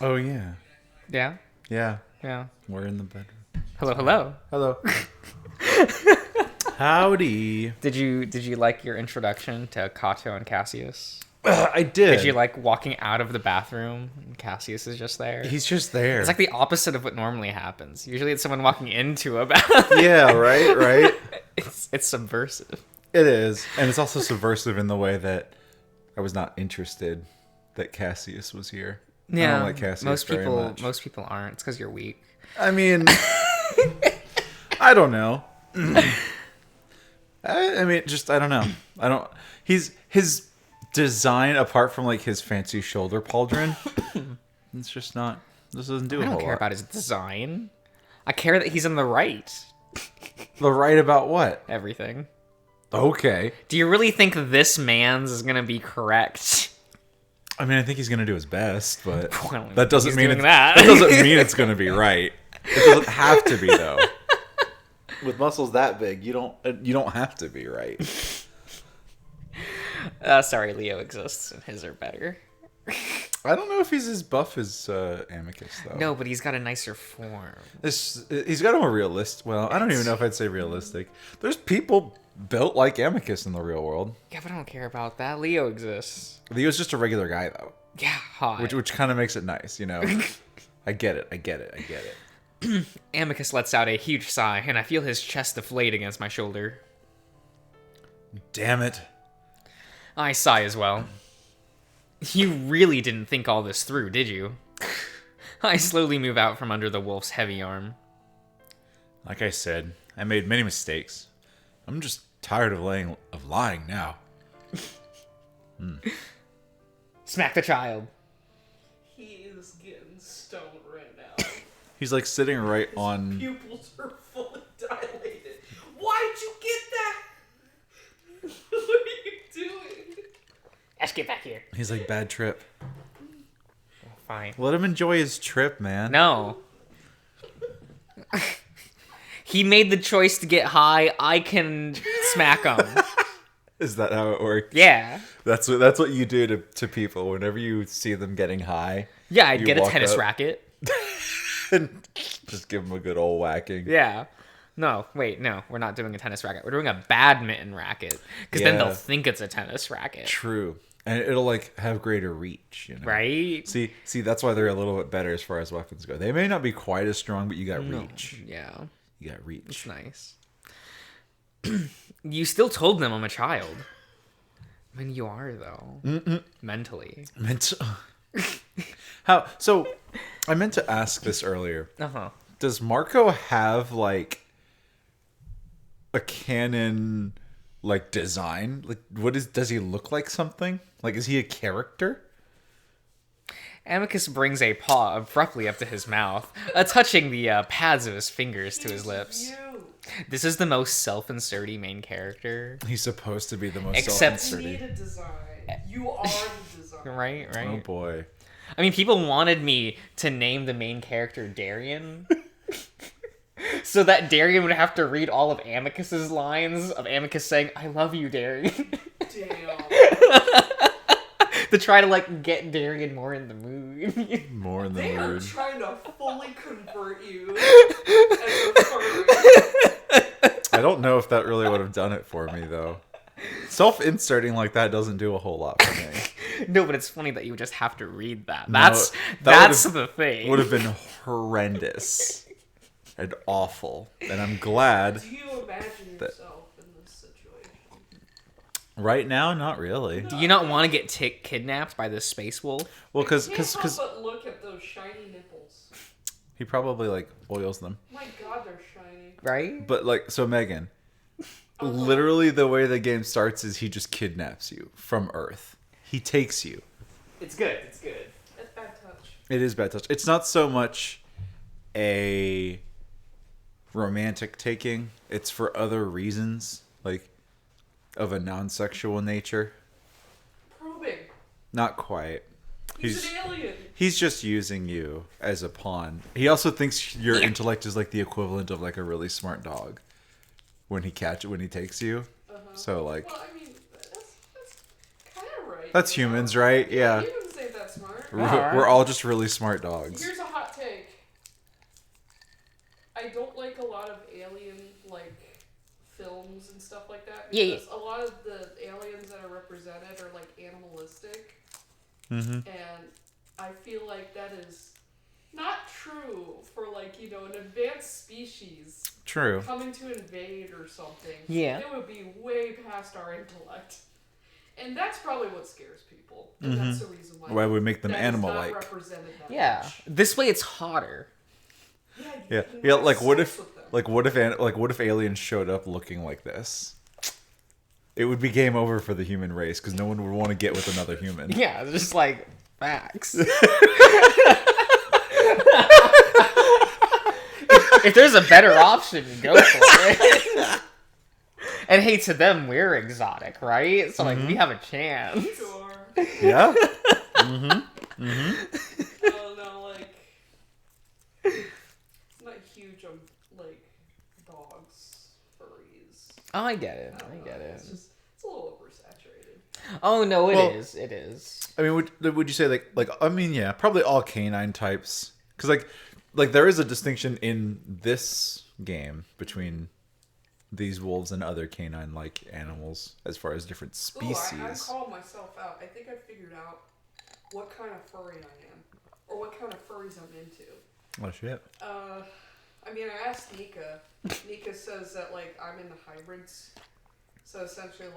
Oh, yeah. Yeah? Yeah. Yeah. We're in the bedroom. Hello, hello. Hello. Howdy. Did you like your introduction to Kato and Cassius? I did. Did you like walking out of the bathroom and Cassius is just there? He's just there. It's like the opposite of what normally happens. Usually it's someone walking into a bathroom. Yeah, right? It's subversive. It is. And it's also subversive in the way that I was not interested that Cassius was here. Yeah. I don't like Cassius very much. Most people aren't. It's because you're weak. I mean, I don't know. I mean, just, I don't know. His design, apart from like his fancy shoulder pauldron, it's just not, this doesn't do a I whole don't care lot. about his design. I care that he's in the right. The right about what? Everything. Okay. Do you really think this man's is gonna be correct? I mean, I think he's gonna do his best, but Well, that doesn't he's mean doing that that. doesn't mean it's gonna be right. It doesn't have to be though. With muscles that big, you don't have to be right. Sorry, Leo exists and his are better. I don't know if he's as buff as Amicus though. No, but he's got a nicer form. He's got a more realistic. Well, I don't even know if I'd say realistic. There's people built like Amicus in the real world. Yeah, but I don't care about that. Leo exists. Leo's just a regular guy though, Yeah, hot. which kind of makes it nice, you know. I get it. Amicus lets out a huge sigh, and I feel his chest deflate against my shoulder. Damn it. I sigh as well. You really didn't think all this through, did you? I slowly move out from under the wolf's heavy arm. Like I said, I made many mistakes. I'm just tired of lying now. Smack the child. He is getting stoned right now. He's like sitting right on. Pupils are fully dilated. Why'd you get that? What are you doing? Ash, get back here. He's like, bad trip. Fine. Let him enjoy his trip, man. No. He made the choice to get high. I can smack him. Is that how it works? Yeah. That's what you do to people whenever you see them getting high. Yeah, I'd You get a walk tennis up. racket. And just give him a good old whacking. Yeah. No, wait, no. We're not doing a tennis racket. We're doing a badminton racket. Because then Yeah. they'll think it's a tennis racket. True. And it'll like have greater reach, you know. Right? See, that's why they're a little bit better as far as weapons go. They may not be quite as strong, but you got reach. Yeah. You got It's reach. nice. You still told them I'm a child. I mean, you are, though. Mentally. How? So, I meant to ask this earlier. Uh-huh. Does Marco have like a canon like design? Like, does he look like something? Like, is he a character? Amicus brings a paw abruptly up to his mouth, touching the pads of his fingers to his lips. You. This is the most self-inserty main character. He's supposed to be the most Except- You need self-inserting. a design. You are the design. Right? Oh boy. I mean, people wanted me to name the main character Darian. So that Darian would have to read all of Amicus's lines of Amicus saying, I love you, Darian. Damn. To try to, like, get Darian more in the mood. More in the They are mood. trying to fully convert you as a furry. I don't know if that really would have done it for me though. Self-inserting like that doesn't do a whole lot for me. No, but it's funny that you would just have to read that. No, That's that the thing. Would have been horrendous and awful. And I'm glad. Do you imagine yourself in this situation? Right now, not really. Do you not want to get kidnapped by this space wolf? Well, Can't because help but look at those shiny nipples. he probably like oils them. My God, they're shiny. Right? But like, so Megan, literally the way the game starts is he just kidnaps you from Earth. He takes you. It's good. It's good. That's bad touch. It is bad touch. It's not so much a romantic taking. It's for other reasons, like of a non-sexual nature. Probing. Not quite. He's an alien. He's just using you as a pawn. He also thinks your intellect is like the equivalent of like a really smart dog when he takes you. So like Well, I mean, that's kind of right. that's humans, right? Yeah. Humans ain't that smart. We're all just really smart dogs. Here's a hot take. I don't like a lot of alien films and stuff like that because a lot of the aliens that are represented are animalistic, and I feel like that is not true for an advanced species. True. Coming to invade or something. Yeah. It would be way past our intellect. And that's probably what scares people. And that's the reason why we make them that is animal-like. not represented that Yeah. much. This way it's hotter. Yeah. you Yeah. have Like what sex if with them. what if aliens showed up looking like this? It would be game over for the human race because no one would want to get with another human. Yeah, it's just facts. If there's a better option, go for it. And hey, to them, we're exotic, right? So we have a chance. Sure. Yeah. I don't know, I'm not huge on, dogs, furries. Oh, I get it. I don't I know, get it. it's a little oversaturated. Oh no, Well- it is. It is. I mean, would you say I mean, yeah, probably all canine types because there is a distinction in this game between these wolves and other canine-like animals as far as different species. Ooh, I'm calling myself out. I think I figured out what kind of furry I am, or what kind of furries I'm into. Oh shit. I mean, I asked Nika. Nika says that I'm into hybrids, so essentially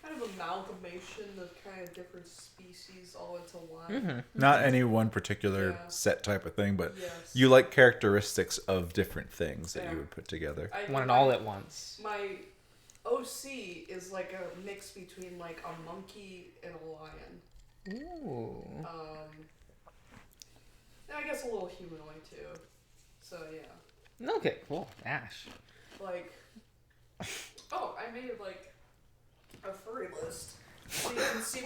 kind of amalgamation of kind of different species all into one. Not any one particular Yeah. set type of thing, but Yes. you like characteristics of different things that Yeah. you would put together. I Want it my- all at once. My OC is a mix between a monkey and a lion. Ooh. And I guess a little humanoid too. So yeah. Okay, cool. Ash. Oh, I made a furry list. So you can see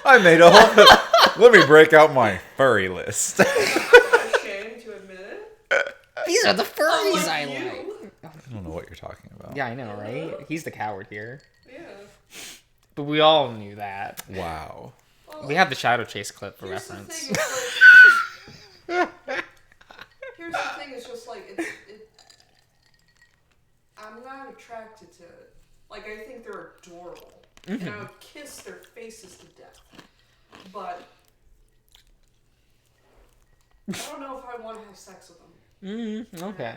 I made a whole. Let me break out my furry list. I'm not ashamed to admit it. These are the furries I Unlike like. you. I don't know what you're talking about. Yeah, I know, right? He's the coward here. Yeah. But we all knew that. Wow. Well, We have the Shadow Chase clip for here's reference. The thing, here's the thing, it's just I'm not attracted to it. I think they're adorable. And I would kiss their faces to death. But I don't know if I want to have sex with them. Okay.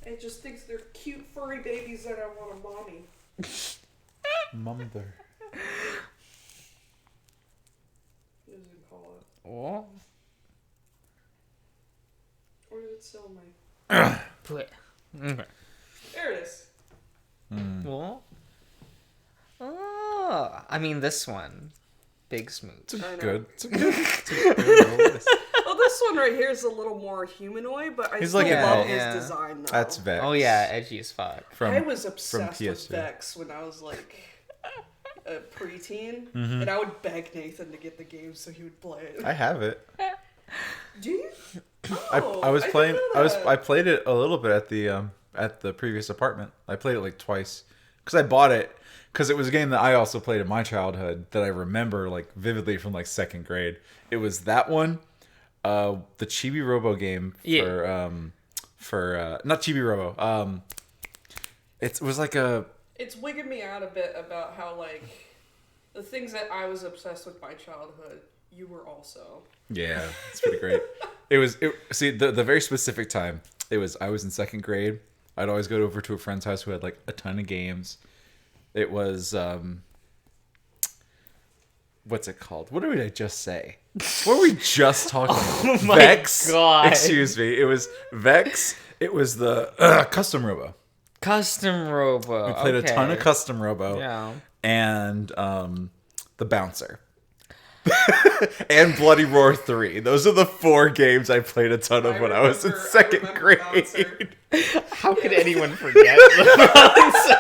I just think they're cute furry babies that I want a mommy. Mother. What does it call it? Oh. Where did it sell my... Put. Okay. There it is. Well. Oh, I mean this one, Big Smooch. I know. Good. It's a good list. Well, this one right here is a little more humanoid, but I He's still like an love elf. his design, though. That's Vex. Oh yeah, edgy as fuck. From, I was obsessed with PS2. Vex when I was a preteen, and I would beg Nathan to get the game so he would play it. I have it. Do you? I was didn't playing. know that. I played it a little bit at the previous apartment. I played it twice because I bought it because it was a game that I also played in my childhood that I remember vividly from second grade. It was that one, the Chibi Robo game for not Chibi Robo. It was It's wigging me out a bit about how the things that I was obsessed with my childhood, you were also. Yeah, it's pretty great. See, the very specific time, I was in second grade. I'd always go over to a friend's house who had a ton of games. It was, what's it called? What did I just say? What were we just talking about? my Vex? God. Excuse me. It was Vex. It was the Custom Robo. Custom Robo. We played a ton of Custom Robo. Yeah. And the Bouncer. And Bloody Roar 3. Those are the 4 games I played a ton of when I was in second grade. Bouncer. How could anyone forget the Bouncer?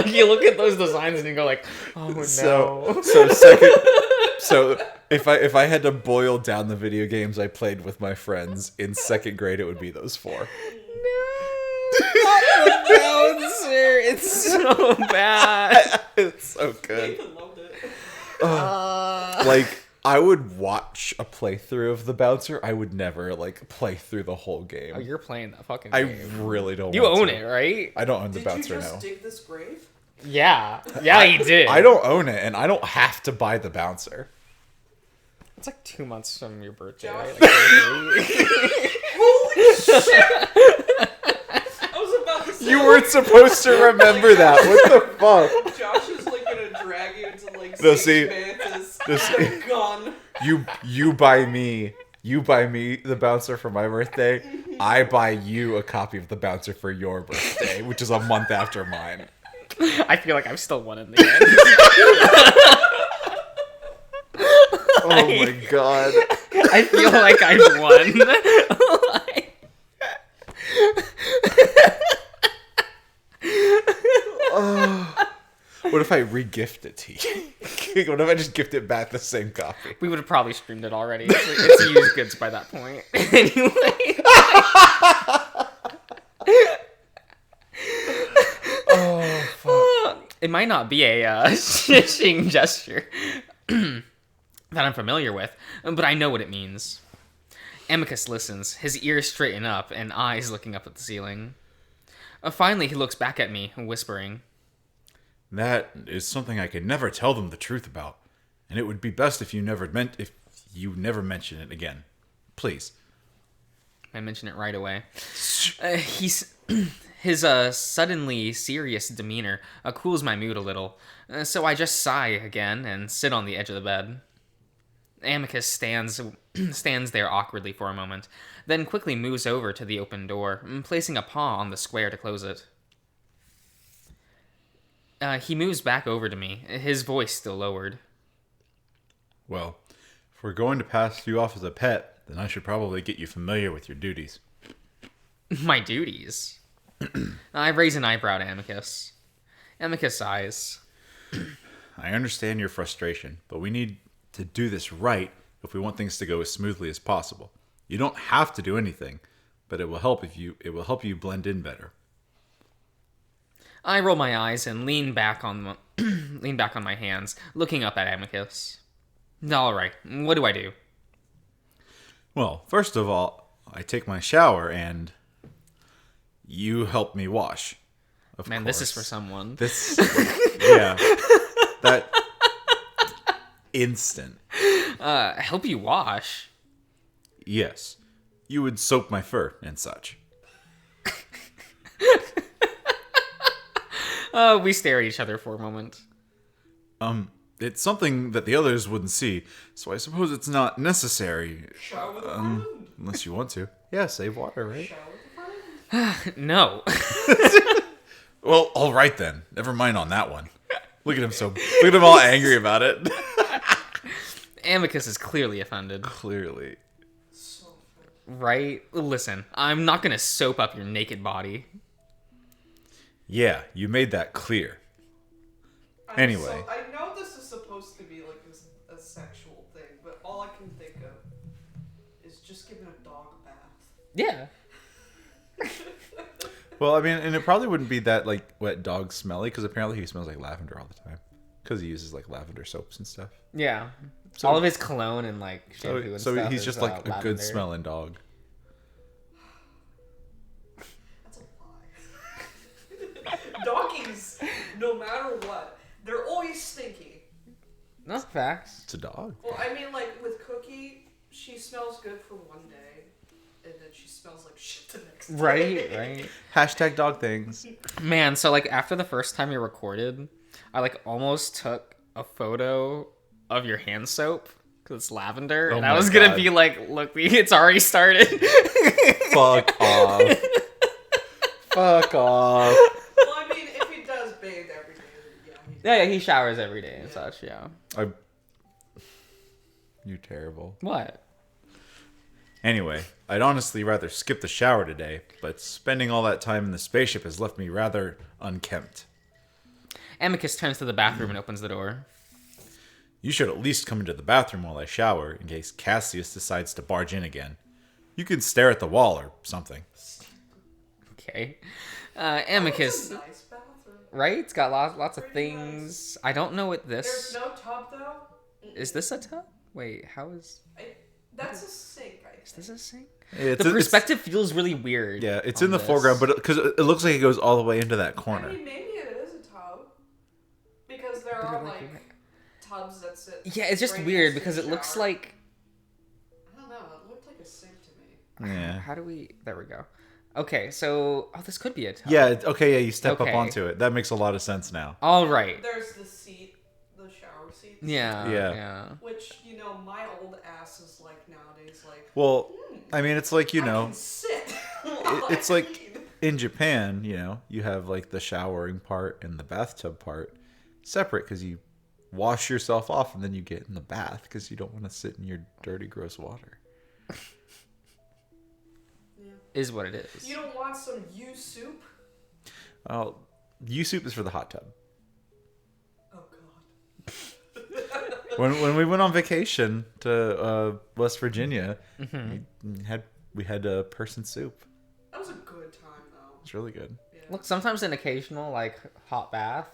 You look at those designs and you go oh no. So if I had to boil down the video games I played with my friends in second grade, it would be those 4. Not the Bouncer. It's so bad. It's so good. Nathan loved it. Like, I would watch a playthrough of the bouncer. I would never, like, play through the whole game. Oh, you're playing that fucking I game. really don't You want own to. it, right? I don't own the Did bouncer you just now. dig this grave? Yeah. Yeah, he did. I don't own it, and I don't have to buy the bouncer. It's like 2 months from your birthday, Josh. right? Like, Holy shit! I was about to say. You weren't supposed to remember that. What the fuck? Josh is like gonna drag you into like No, St. see- Mantis. no, see- Gone. You buy me the bouncer for my birthday. I buy you a copy of the bouncer for your birthday, which is a month after mine. I feel like I've still won in the end. Oh my god. I feel like I've won. Like- What if I re-gift it to you? What if I just gift it back the same copy? we would have probably streamed it already. It's used goods by that point. Anyway. Oh, fuck. It might not be a shishing gesture that I'm familiar with, but I know what it means. Amicus listens, his ears straighten up and eyes looking up at the ceiling. Finally, he looks back at me, whispering, That is something I could never tell them the truth about, and it would be best if you never mention it again. Please. I mention it right away. His suddenly serious demeanor cools my mood a little, so I just sigh again and sit on the edge of the bed. Amicus stands there awkwardly for a moment, then quickly moves over to the open door, placing a paw on the square to close it. He moves back over to me, his voice still lowered. Well, if we're going to pass you off as a pet, then I should probably get you familiar with your duties. My duties? I raise an eyebrow to Amicus. Amicus sighs. I understand your frustration, but we need to do this right if we want things to go as smoothly as possible. You don't have to do anything, but it will help you blend in better. I roll my eyes and lean back on my hands, looking up at Amicus. All right, what do I do? Well, first of all, I take my shower and you help me wash. Of Man, course. this is for someone. This, yeah, that instant. Help you wash? Yes, you would soak my fur and such. We stare at each other for a moment. It's something that the others wouldn't see, so I suppose it's not necessary. Shower with a friend. Unless you want to. Yeah, save water, right? Shower with a friend. No. Well, all right then. Never mind on that one. Look at him all angry about it. Amicus is clearly offended. Clearly. So Right? Listen, I'm not gonna soap up your naked body. Yeah, you made that clear. Anyway. I know this is supposed to be like a sexual thing, but all I can think of is just giving a dog a bath. Yeah. Well, I mean, and it probably wouldn't be that, like, wet dog smelly, because apparently he smells like lavender all the time. Because he uses, like, lavender soaps and stuff. Yeah. So- all of his cologne and, like, shampoo and So stuff. he's is, just, like, a lavender. good smelling dog. That's a lie. Doggies, no matter what, they're always stinky. No, facts. It's a dog. Well, I mean, like with Cookie, she smells good for one day, and then she smells like shit the next day. Right. Hashtag dog things. Man, so, like, after the first time you recorded, I, like, almost took a photo of your hand soap, because it's lavender, Oh and I my was gonna God. be like, look, it's already started. Fuck off. Fuck off. Well, I mean, if he does bathe every day, yeah. Yeah, he showers every day and such, yeah. You're terrible. What? Anyway, I'd honestly rather skip the shower today, but spending all that time in the spaceship has left me rather unkempt. Amicus turns to the bathroom and opens the door. You should at least come into the bathroom while I shower, in case Cassius decides to barge in again. You can stare at the wall or something. Okay. It's Amicus, a nice bathroom. right? It's got lots of Pretty things. I don't know what There's this... no tub though. Is this a tub? Wait, how is... That's a sink, I think. Is this a sink? Yeah, The perspective feels really weird. Yeah, it's on in the this. foreground, but because it looks like it goes all the way into that I corner. mean, maybe it is a tub. Because there are, like, tubs that sit... Yeah, it's just right weird next to because the it looks shower. like... I don't know, it looked like a sink to me. Yeah. How do we... There we go. Okay, so... Oh, this could be a tub. Yeah. Okay. Yeah. You step Okay. up onto it. That makes a lot of sense now. All right. There's the seat, the shower seat. Yeah. Yeah. Which, my old ass is like nowadays, like... Well, I mean, it's like I can sit while it's I like clean. in Japan. You have like the showering part and the bathtub part separate because you wash yourself off and then you get in the bath because you don't want to sit in your dirty, gross water. Is what it is. You don't want some U soup? Well, U-soup is for the hot tub. Oh, God. When we went on vacation to West Virginia, we had a person soup. That was a good time, though. It's really good. Yeah. Look, sometimes an occasional, like, hot bath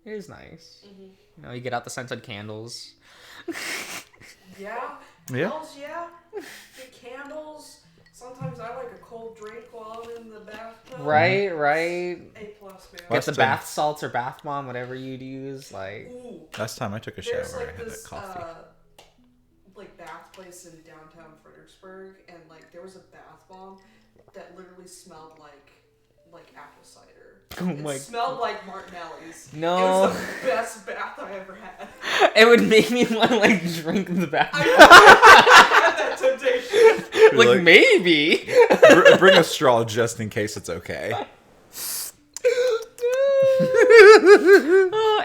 is nice. Mm-hmm. You get out the scented candles. Yeah? Yeah. Hells yeah? The candles. Sometimes I like a cold drink while I'm in the bathtub. Right. A+, man. Get Last the time- bath salts or bath bomb, whatever you'd use. Like, Ooh. Last time I took a shower, There's I like had this a coffee. like bath place in downtown Fredericksburg, and like there was a bath bomb that literally smelled like apple cider. Oh It my smelled like Martinelli's. No. It was the best bath I ever had. it would make me want to, like, drink the bath. I had that temptation. Like, maybe. Bring a straw just in case it's okay.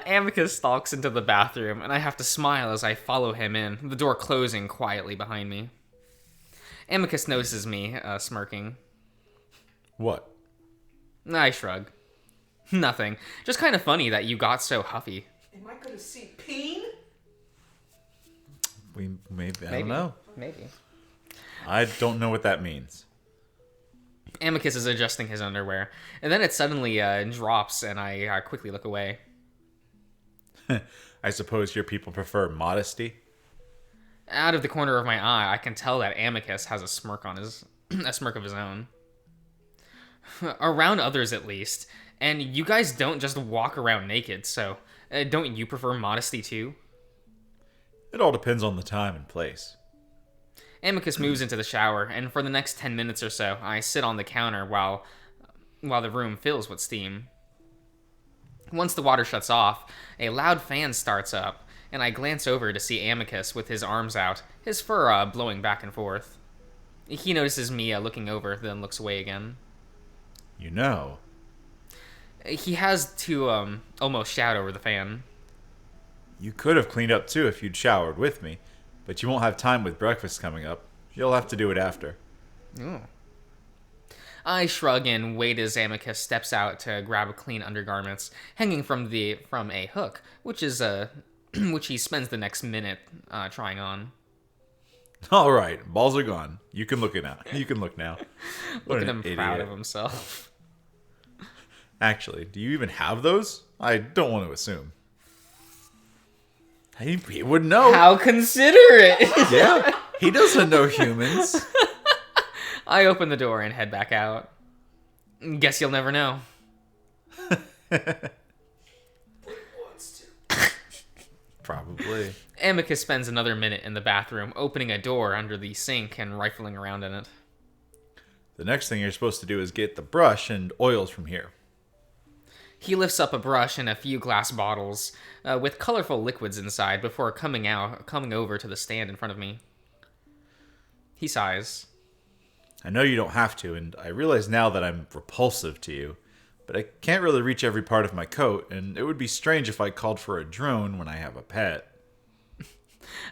Amicus stalks into the bathroom, and I have to smile as I follow him in, the door closing quietly behind me. Amicus notices me, smirking. What? I shrug. Nothing. Just kind of funny that you got so huffy. Am I gonna see peen? We maybe I Maybe. don't know. Maybe. I don't know what that means. Amicus is adjusting his underwear, and then it suddenly drops, and I quickly look away. I suppose your people prefer modesty. Out of the corner of my eye, I can tell that Amicus has a smirk on his a smirk of his own. Around others, at least. And you guys don't just walk around naked, so don't you prefer modesty too? It all depends on the time and place. Amicus moves into the shower, and for the next 10 minutes or so, I sit on the counter while the room fills with steam. Once the water shuts off, a loud fan starts up, and I glance over to see Amicus with his arms out, his fur blowing back and forth. He notices me looking over, then looks away again. You know. He has to almost shout over the fan. You could have cleaned up too if you'd showered with me, but you won't have time with breakfast coming up. You'll have to do it after. Ooh. I shrug and wait as Amicus steps out to grab clean undergarments hanging from a hook, which he spends the next minute trying on. All right, balls are gone. You can look it now. You can look now. What Look at an him idiot. proud of himself. Actually, do you even have those? I don't want to assume. He would know. How considerate! Yeah, he doesn't know humans. I open the door and head back out. Guess you'll never know. Wants to. Probably. Amicus spends another minute in the bathroom, opening a door under the sink and rifling around in it. The next thing you're supposed to do is get the brush and oils from here. He lifts up a brush and a few glass bottles with colorful liquids inside before coming over to the stand in front of me. He sighs. I know you don't have to, and I realize now that I'm repulsive to you, but I can't really reach every part of my coat, and it would be strange if I called for a drone when I have a pet.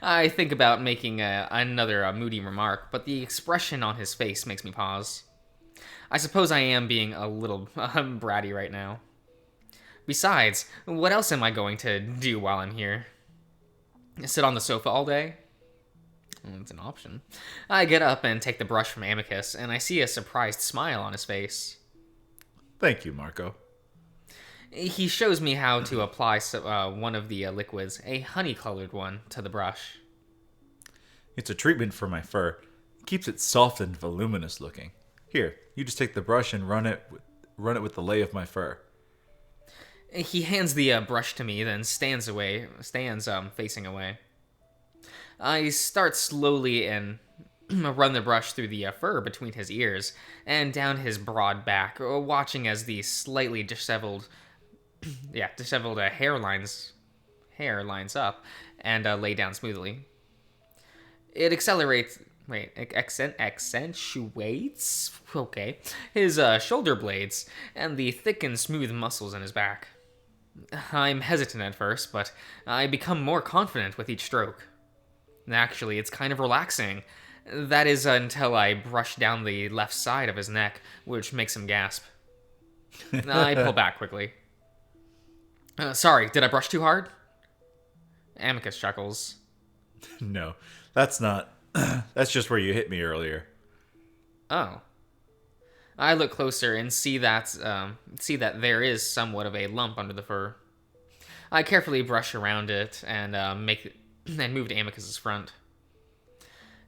I think about making another moody remark, but the expression on his face makes me pause. I suppose I am being a little bratty right now. Besides, what else am I going to do while I'm here? Sit on the sofa all day? It's an option. I get up and take the brush from Amicus, and I see a surprised smile on his face. Thank you, Marco. He shows me how to apply one of the liquids, a honey-colored one, to the brush. It's a treatment for my fur. It keeps it soft and voluminous looking. Here, you just take the brush and run it with the lay of my fur. He hands the brush to me, then stands facing away. I start slowly and run the brush through the fur between his ears and down his broad back, watching as the slightly disheveled hair lines up and lay down smoothly. It accentuates his shoulder blades and the thick and smooth muscles in his back. I'm hesitant at first, but I become more confident with each stroke. Actually, it's kind of relaxing. That is until I brush down the left side of his neck, which makes him gasp. I pull back quickly. Sorry, did I brush too hard? Amicus chuckles. No, that's not. That's just where you hit me earlier. Oh. I look closer and see that there is somewhat of a lump under the fur. I carefully brush around it and move to Amicus's front.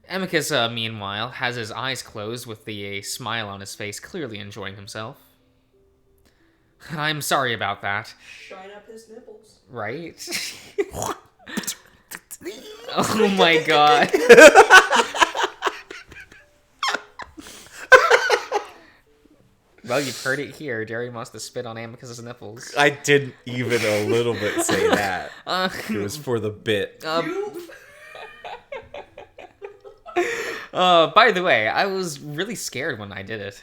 Amicus, meanwhile, has his eyes closed with a smile on his face, clearly enjoying himself. I'm sorry about that. Shine up his nipples. Right? Oh my god. Well, you've heard it here. Jerry must have spit on Amicus's nipples. I didn't even a little bit say that. It was for the bit. By the way, I was really scared when I did it.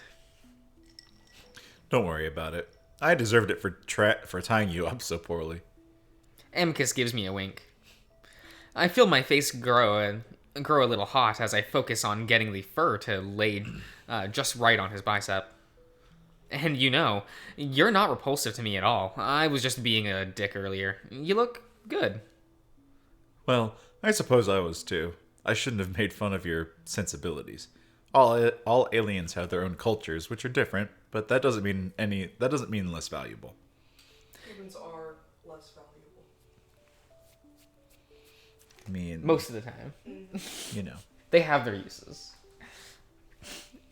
Don't worry about it. I deserved it for tying you up so poorly. Amicus gives me a wink. I feel my face grow a little hot as I focus on getting the fur to lay just right on his bicep. And you're not repulsive to me at all. I was just being a dick earlier. You look good. Well, I suppose I was too. I shouldn't have made fun of your sensibilities. All aliens have their own cultures, which are different, but that doesn't mean less valuable. Humans are less valuable. I mean, Most of the time. you know. They have their uses.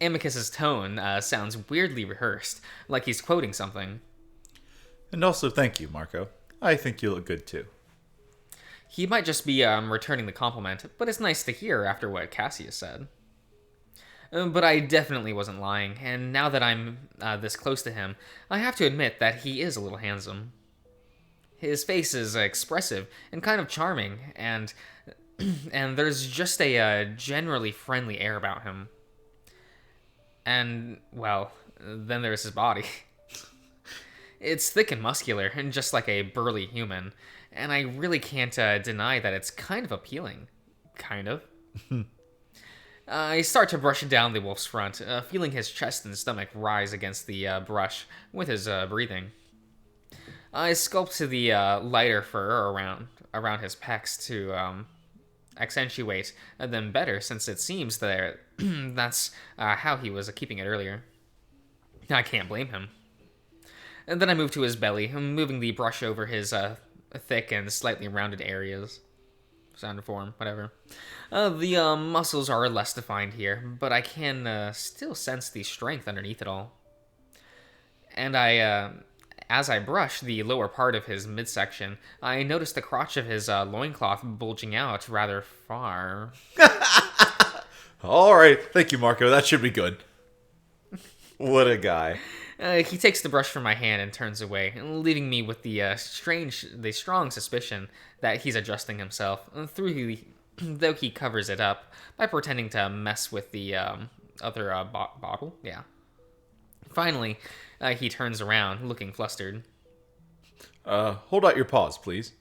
Amicus's tone sounds weirdly rehearsed, like he's quoting something. And also, thank you, Marco. I think you look good too. He might just be returning the compliment, but it's nice to hear after what Cassius said. But I definitely wasn't lying, and now that I'm this close to him, I have to admit that he is a little handsome. His face is expressive and kind of charming, and there's just a generally friendly air about him. And, well, then there's his body. It's thick and muscular, and just like a burly human, and I really can't deny that it's kind of appealing. Kind of. I start to brush down the wolf's front, feeling his chest and stomach rise against the brush with his breathing. I sculpt to the lighter fur around his pecs to accentuate them better, since it seems that that's how he was keeping it earlier. I can't blame him. And then I move to his belly, moving the brush over his thick and slightly rounded areas. Sound form, whatever. The muscles are less defined here, but I can still sense the strength underneath it all. And as I brush the lower part of his midsection, I notice the crotch of his loincloth bulging out rather far. All right, thank you, Marco. That should be good. What a guy. He takes the brush from my hand and turns away, leaving me with the strong suspicion that he's adjusting himself, though he covers it up by pretending to mess with the other bottle. Yeah. Finally, he turns around, looking flustered. Hold out your paws, please.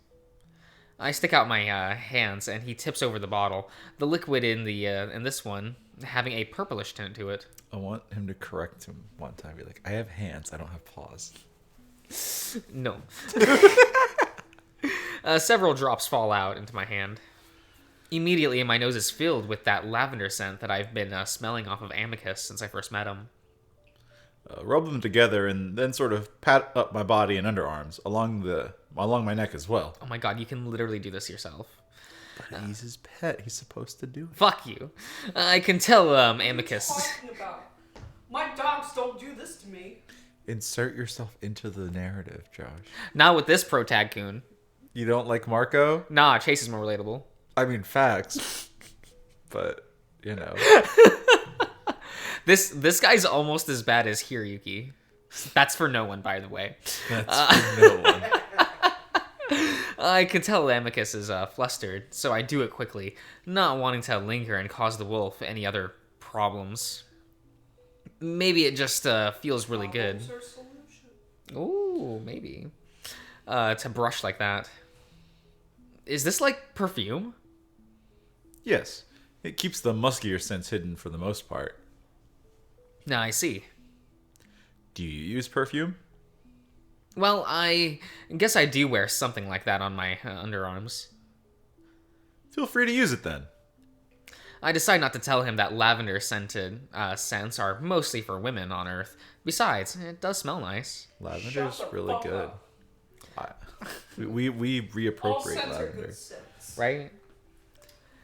I stick out my hands, and he tips over the bottle. The liquid in this one having a purplish tint to it. I want him to correct him one time. Be like, I have hands, I don't have paws. No. Several drops fall out into my hand. Immediately, my nose is filled with that lavender scent that I've been smelling off of Amicus since I first met him. rub them together, and then sort of pat up my body and underarms along my neck as well. Oh my god, you can literally do this yourself. But he's his pet. He's supposed to do it. Fuck you. I can tell, Amicus. What are you talking about? My dogs don't do this to me. Insert yourself into the narrative, Josh. Not with this protag-coon. You don't like Marco? Nah, Chase is more relatable. I mean, facts. But, you know. This guy's almost as bad as Hiroyuki. That's for no one, by the way. That's for no one. I can tell Amicus is flustered, so I do it quickly, not wanting to linger and cause the wolf any other problems. Maybe it just feels really good. Ooh, maybe. To brush like that. Is this like perfume? Yes. It keeps the muskier scents hidden for the most part. Nah, I see. Do you use perfume? Well, I guess I do wear something like that on my underarms. Feel free to use it then. I decide not to tell him that lavender-scented scents are mostly for women on Earth. Besides, it does smell nice. Lavender's really good. We reappropriate lavender. Right?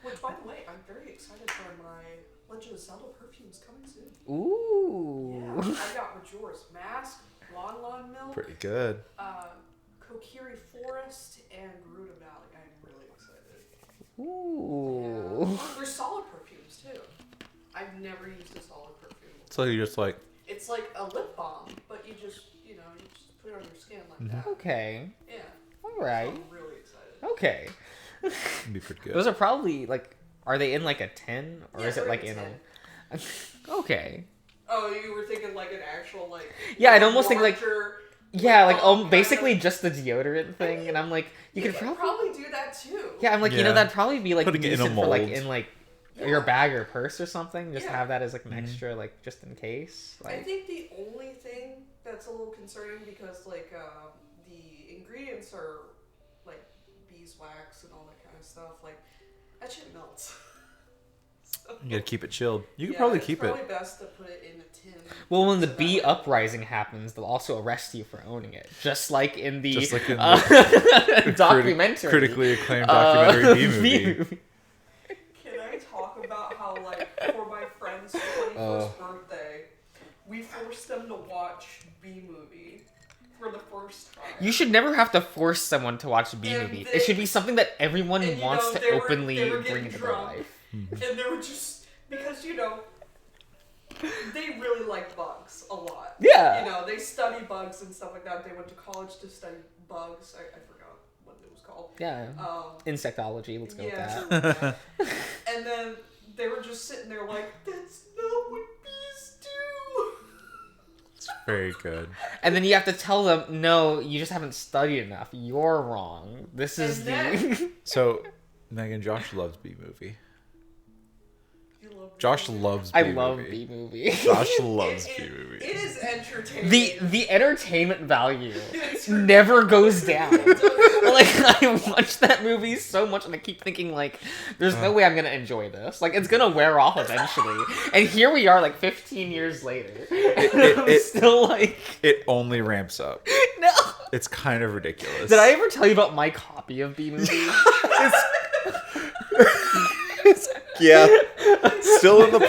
Which, by the way, I'm very excited for my Legend of Zelda perfumes coming soon. Ooh. Yeah, I got Mrjosh Mask, Lon Milk, Pretty good. Kokiri Forest, and Gerudo Valley. I'm really excited. Ooh. Yeah. They're solid perfumes too. I've never used a solid perfume. So you just like... It's like a lip balm, but you just put it on your skin like that. Okay. Yeah. All right. So I'm really excited. Okay. It'd be pretty good. Those are probably like, are they in like a tin or Yeah, is it they're like in in a a? Okay. Oh, you were thinking like an actual like... Yeah, I'd almost think like... larger, Yeah, like kind basically of- just the deodorant thing, and I'm like, you could probably... do that too. Yeah, I'm like, Yeah. that'd probably be like Putting it in a decent for like mold. in like Yeah. your bag or purse or something. Just Yeah. have that as like an extra, like just in case. I Like, think the only thing that's a little concerning because like the ingredients are like beeswax and all that kind of stuff. Like that shit melts. So, You gotta keep it chilled. You could yeah, probably it's keep probably it. best to put it in a tin. well, when the so that bee way- uprising happens, they'll also arrest you for owning it, just like in the, Just like in documentary, critically acclaimed documentary B movie. Can I talk about how like for my friend's 21st birthday, we forced them to watch B movie for the first time. You should never have to force someone to watch a B And movie. they- It should be something that everyone and, you wants know, to they were openly getting bring into their drunk. life. And they were just because they really like bugs a lot. Yeah. They study bugs and stuff like that. They went to college to study bugs. I forgot what it was called. Yeah. Insectology, let's go with that. something like that. And then they were just sitting there like, that's not what bees do. It's very good. And then you have to tell them, no, you just haven't studied enough. You're wrong. This is And then- the... So, Megan, Josh loves B movie. You love Josh B-movie. loves B I movie. love B movie. Josh loves It- B it- movie. It is entertaining. The entertainment value It's never goes down. ridiculous. Like, I watch that movie so much and I keep thinking, like, there's no way I'm gonna enjoy this. Like, it's gonna wear off eventually. And here we are, like, 15 years later. And I'm still like... It only ramps up. No! It's kind of ridiculous. Did I ever tell you about my copy of B movie? Yeah. Still in the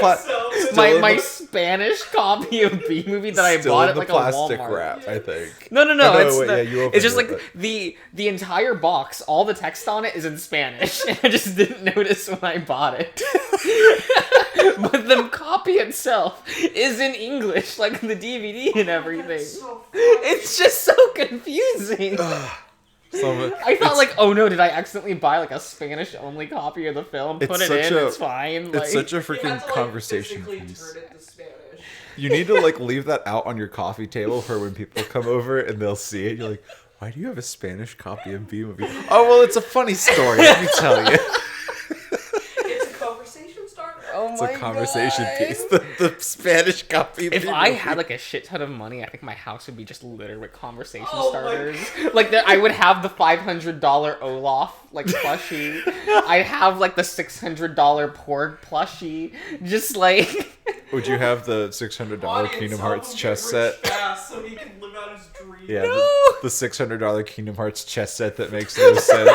my Spanish copy of B movie that I bought at like a plastic Walmart. wrap, I think. No, Oh, no, it's wait, the- yeah, you opened it's just it, like the entire box, all the text on it is in Spanish. And I just didn't notice when I bought it. But the copy itself is in English, like the DVD and everything. That's so funny. It's just so confusing. I thought like, oh no, did I accidentally buy like a Spanish only copy of the film? Put it in, it's fine. Like, It's such a You freaking have to, like, conversation physically piece. turn it to Spanish. You need to like leave that out on your coffee table for when people come over and they'll see it. You're like, why do you have a Spanish copy of B movie? Oh well, it's a funny story. Let me tell you. It's a conversation starter. oh It's my a conversation God. piece. The Spanish copy. Of If B I movie. had like a shit ton of money, I think my house would be just littered with conversation Oh my starters. Like I would have the $500 Olaf like plushie. I'd have like the $600 Porg plushie. Just like Would you have the $600 Kingdom Hearts chess set? Fast so he can live out his dream. Yeah, the $600 Kingdom Hearts chess set that makes no sense.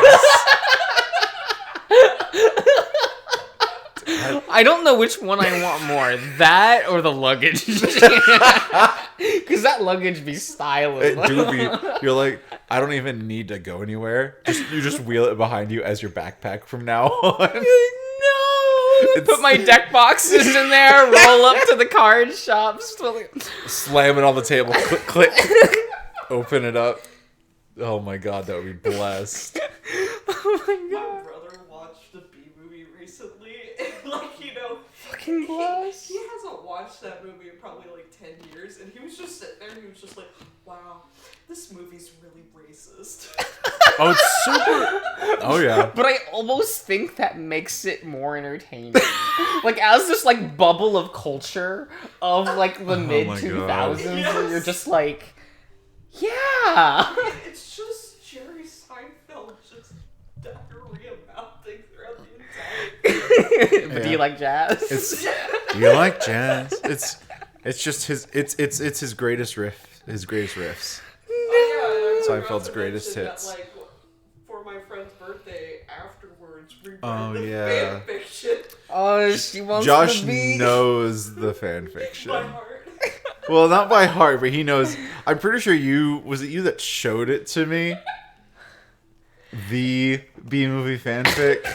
I don't know which one I want more, that or the luggage. Because that luggage be stylish. It do be. You're like, I don't even need to go anywhere. You just wheel it behind you as your backpack from now on. No! Put my deck boxes in there, roll up to the card shop. Slam it on the table. Click, click. Open it up. Oh my god, that would be blessed. Oh my god. My brother watched a B movie recently, and fucking blessed. He hasn't watched that movie in probably 10 years, and he was just sitting there and he was just like, wow, this movie's really racist. Oh, it's super. Oh yeah. But I almost think that makes it more entertaining. As this bubble of culture of the mid 2000s where you're just yeah. It's just Jerry Seinfeld just diarrhea mouthing throughout the entire. But do you like jazz? Do you like jazz? It's just his. It's his greatest riff. His greatest riffs. Oh, yeah, Seinfeld's greatest hits. That, for my friend's birthday afterwards, we read Oh, the yeah. fan fiction Oh, she wants Josh to be. knows the fan fiction. by heart. Well, not by heart, but he knows. I'm pretty sure was it you that showed it to me? The B-movie fanfic?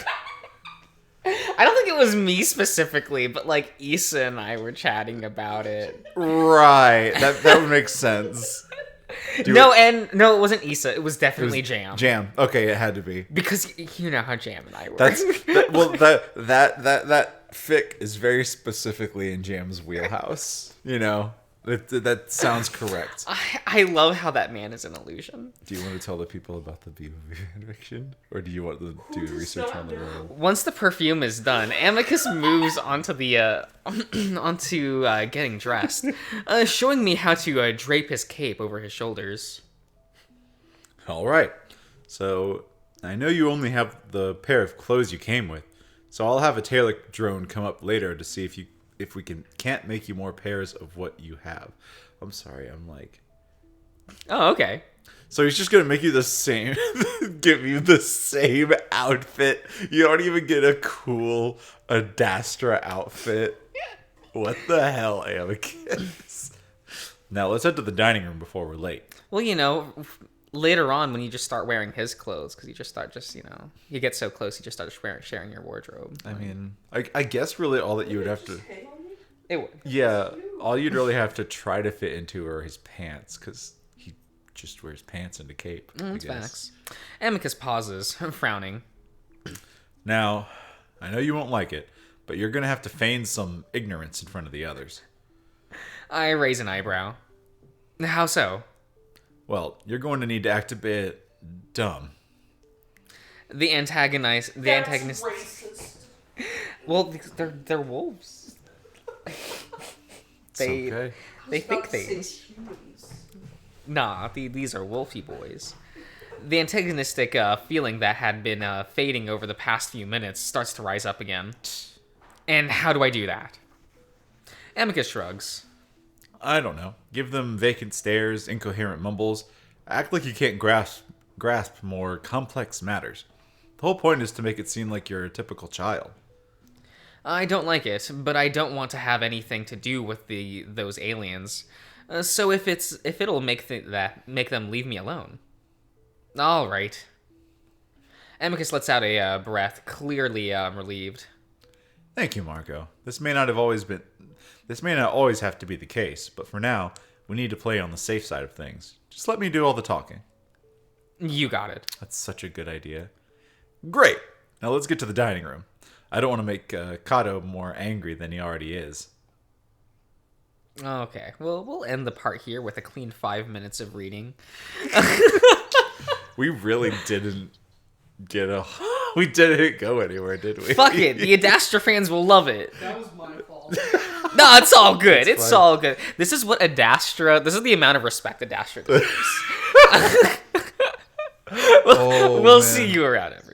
I don't think it was me specifically, but Issa and I were chatting about it. Right. That would make sense. No, it wasn't Issa. It was definitely Jam. Jam. Okay, it had to be. Because you know how Jam and I were. That fic is very specifically in Jam's wheelhouse. That sounds correct. I love how that man is an illusion. Do you want to tell the people about the B-movie fanfiction? Or do you want to do research on the world? Once the perfume is done, Amicus moves onto the getting dressed, showing me how to drape his cape over his shoulders. All right. So I know you only have the pair of clothes you came with, so I'll have a tailor drone come up later to see if we can't make you more pairs of what you have. I'm sorry, Oh, okay. So he's just gonna make you the same, give you the same outfit. You don't even get a cool Adastra outfit. What the hell, Amicus? Now let's head to the dining room before we're late. Well, later on when you just start wearing his clothes, because you just start you get so close, you just start sharing your wardrobe. I mean, I guess really all that you would have to... It would. Yeah, all you'd really have to try to fit into are his pants, because he just wears pants and a cape. That's facts. Amicus pauses, frowning. Now, I know you won't like it, but you're going to have to feign some ignorance in front of the others. I raise an eyebrow. How so? Well, you're going to need to act a bit dumb. The antagonist. Racist. Well, they're wolves. It's okay. They think things. Nah, these are wolfy boys. The antagonistic feeling that had been fading over the past few minutes starts to rise up again. And how do I do that? Amicus shrugs. I don't know. Give them vacant stares, incoherent mumbles. Act like you can't grasp more complex matters. The whole point is to make it seem like you're a typical child. I don't like it, but I don't want to have anything to do with those aliens. So if it'll make them leave me alone. All right. Amicus lets out a breath, clearly relieved. Thank you, Marco. This may not always have to be the case, but for now, we need to play on the safe side of things. Just let me do all the talking. You got it. That's such a good idea. Great. Now let's get to the dining room. I don't want to make Kato more angry than he already is. Okay, well, we'll end the part here with a clean 5 minutes of reading. We really didn't we didn't go anywhere, did we? Fuck it, the Adastra fans will love it. That was my fault. No, it's all good. It's fine. all good. This is the amount of respect Adastra deserves. Oh, we'll man. see you around it.